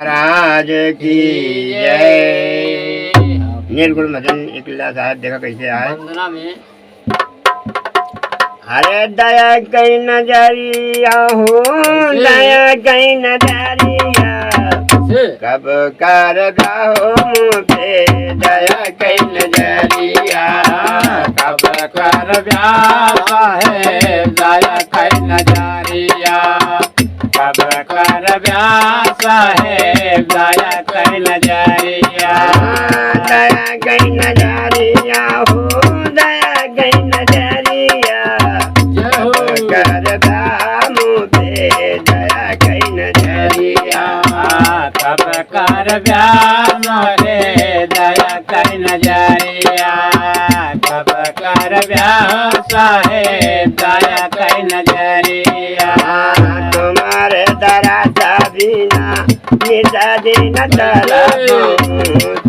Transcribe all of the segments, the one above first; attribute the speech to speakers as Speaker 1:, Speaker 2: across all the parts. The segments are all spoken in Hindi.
Speaker 1: महाराज की जय। निर्गुण मदन एकला साहब देखा कैसे आए
Speaker 2: वंदना में
Speaker 1: अरे दया कई नजरिया हो, दया कई नजरिया कब कर हो मुँह पे दया कई नजरिया
Speaker 2: कब कर व्यास है दया कई नजरिया कब कर व्यास है दया कई नजरिया
Speaker 1: दया कई नजरिया हो, दया कई नजरिया कर मुँह पे दया कई नजरिया
Speaker 2: कब कर व्यास है दया कई नजरिया कब कर व्यास है दया कई नजरिया
Speaker 1: तुम्हारे दराजा बिना निजा दिन तलब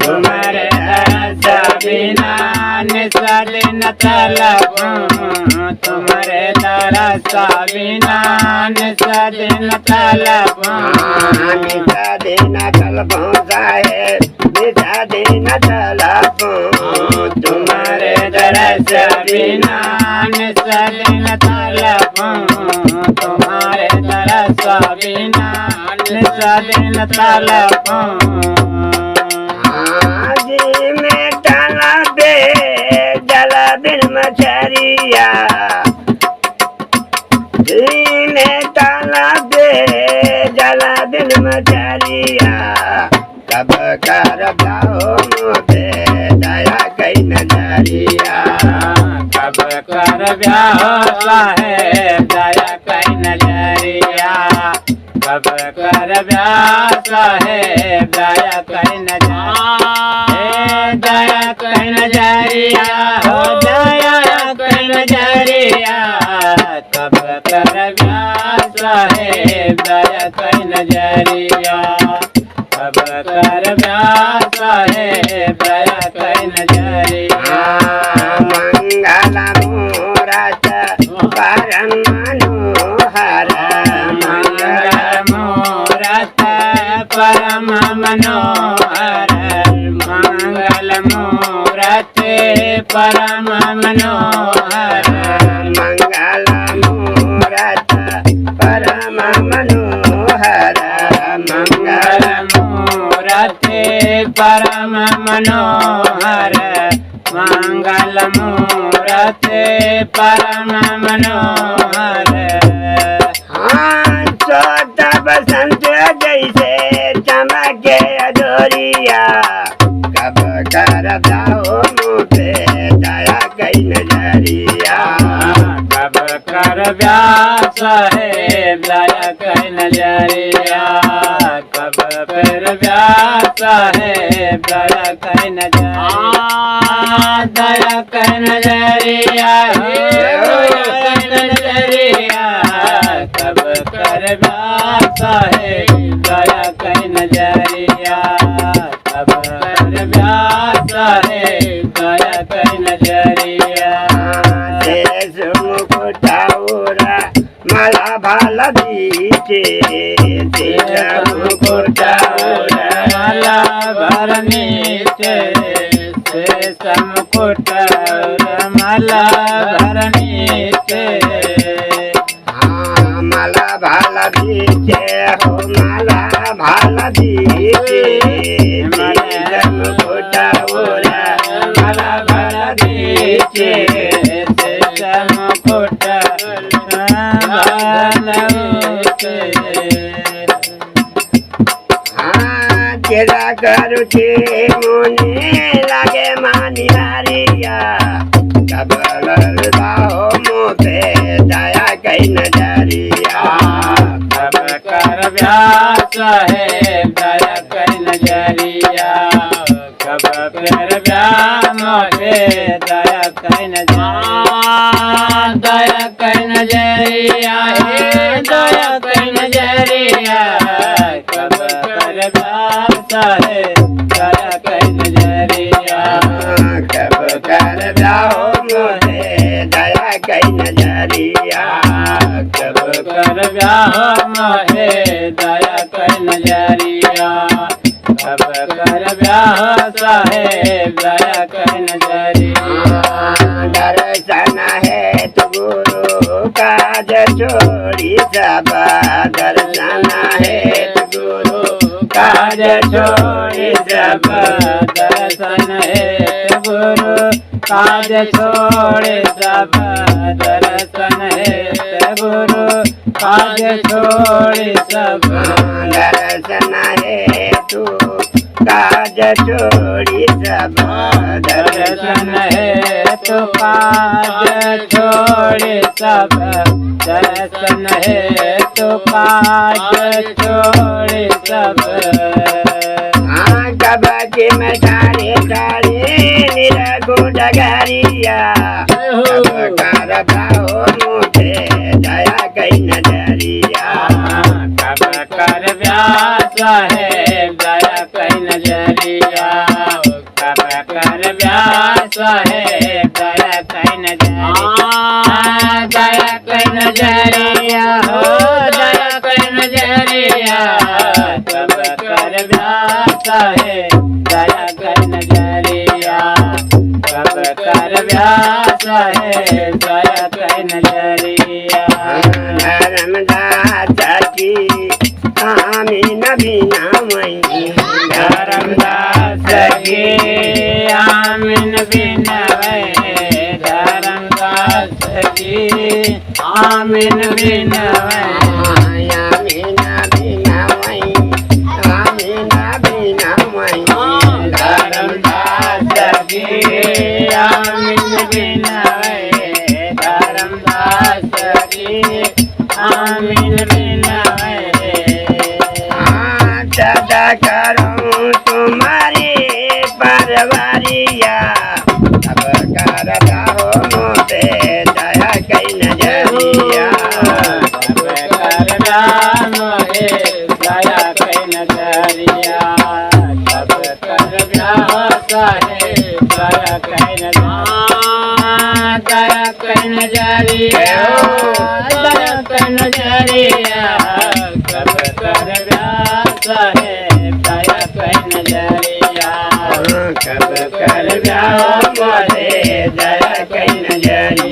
Speaker 2: तुम्हारे दराजा बिना निजा दिन तलब तुम्हारे दराजा बिना निजा दिन तलब
Speaker 1: निजा दिन तलब साहेब निजा दिन तलब
Speaker 2: तुम्हारे दराजा बिना निजा दिन तलब तुम्हारे दराजा बिना निजा दिन तलब
Speaker 1: जी में डाला बे जला बिन मछरिया जी में डाला बे जला बिन मछरिया कब कर मुझे दया कई नजरिया
Speaker 2: कब कर व्यास है दया कई नजरिया कब कर व्यास है दया कई नजरिया दया कई नजरिया हो दया कई नजरिया कब कर व्यास है दया कई नजरिया कब कर व्यास है दया कई नजरिया
Speaker 1: मंगल मूरत परम मनोहर
Speaker 2: मंगल मूरत परम मनोहर मंगल मूरत परम मनोहर
Speaker 1: मंगल मूरत परम मनोहर
Speaker 2: मंगल मूरत परम मनोहर मंगल मूरत परम मनोहर
Speaker 1: हाँ छोटा बसंत जैसे चमके अधोरिया कब कर मुझे दया कई नजरिया
Speaker 2: कब कर व्यास है दया कई नजरिया कब कर व्यास है दया कई नजरिया दया कई नजरिया दया कई नजरिया कब कर व्यास है दया कई नजरिया कब कर व्यास है दया कई नजरिया
Speaker 1: देश मुकुटाउरा मला भाला दीचे देश मुकुटाउरा
Speaker 2: मला भरणीचे मुकुट मला भरणीचे
Speaker 1: मला भाला दीचे हो मला भाला दीचे मुकुटाउरा
Speaker 2: मला भरणीचे मुकुट
Speaker 1: तेरा करू छे मोने लागे मानियारिया कब ललबाओ मोते दया कई नजरिया
Speaker 2: कब कर व्यास है दया कई नजरिया कब कर व्यास है दया कई नजरिया दया कई नजरिया दया कई नजरिया कब कर व्यास है दया कई नजरिया
Speaker 1: कब कर मोते दया कई नजरिया
Speaker 2: कब कर ब्याह मोहे दया कई नजरिया कब कर ब्याह साहेब दया कई नजरिया
Speaker 1: दर्शन है तो गुरु काज छोड़ी सब दर्शन है तो गुरु
Speaker 2: काज छोड़ी सब दर्शन है गुरु काज छोड़े सब दर्शन है गुरु काज छोड़े सब
Speaker 1: दर्शन है तू काज छोड़ी सब
Speaker 2: दर्शन है तो काज छोड़े सब दर्शन है तो काज छोड़े सब
Speaker 1: कब के में ठाड़े ठाड़े निरगु डगरिया कब कर बाहो मुझे दया कई नजरिया
Speaker 2: कब कर व्यास है दया कई नजरिया कब कर व्यास है दया कई नजरिया दया कई नजरिया हो दया कई नजरिया कब कर व्यास है दया कई नजरिया कब कर व्यास है दया कई नजरिया
Speaker 1: धर्मदास की आमीन बिना मई
Speaker 2: धर्मदास की आमीन बिनवै धर्मदास की आमीन बिनवै
Speaker 1: आमीन बिना मई आमीन बिना मई
Speaker 2: धर्मदास की आमीन बिनवै धर्मदास की आमीन बिनवै
Speaker 1: सदा करूं तुम्हारी परवरिया अब कर हो मोते दया कई नजरिया
Speaker 2: कब कर ब्याह मोहे दया कई नजरिया कब कर ब्याह साहेब दया कई नजरिया दया कई नजरिया दया कई नजरिया कब कर ब्याह साहेब दया कई नजरिया
Speaker 1: कब
Speaker 2: कर ब्याह मोहे दया कई नजरिया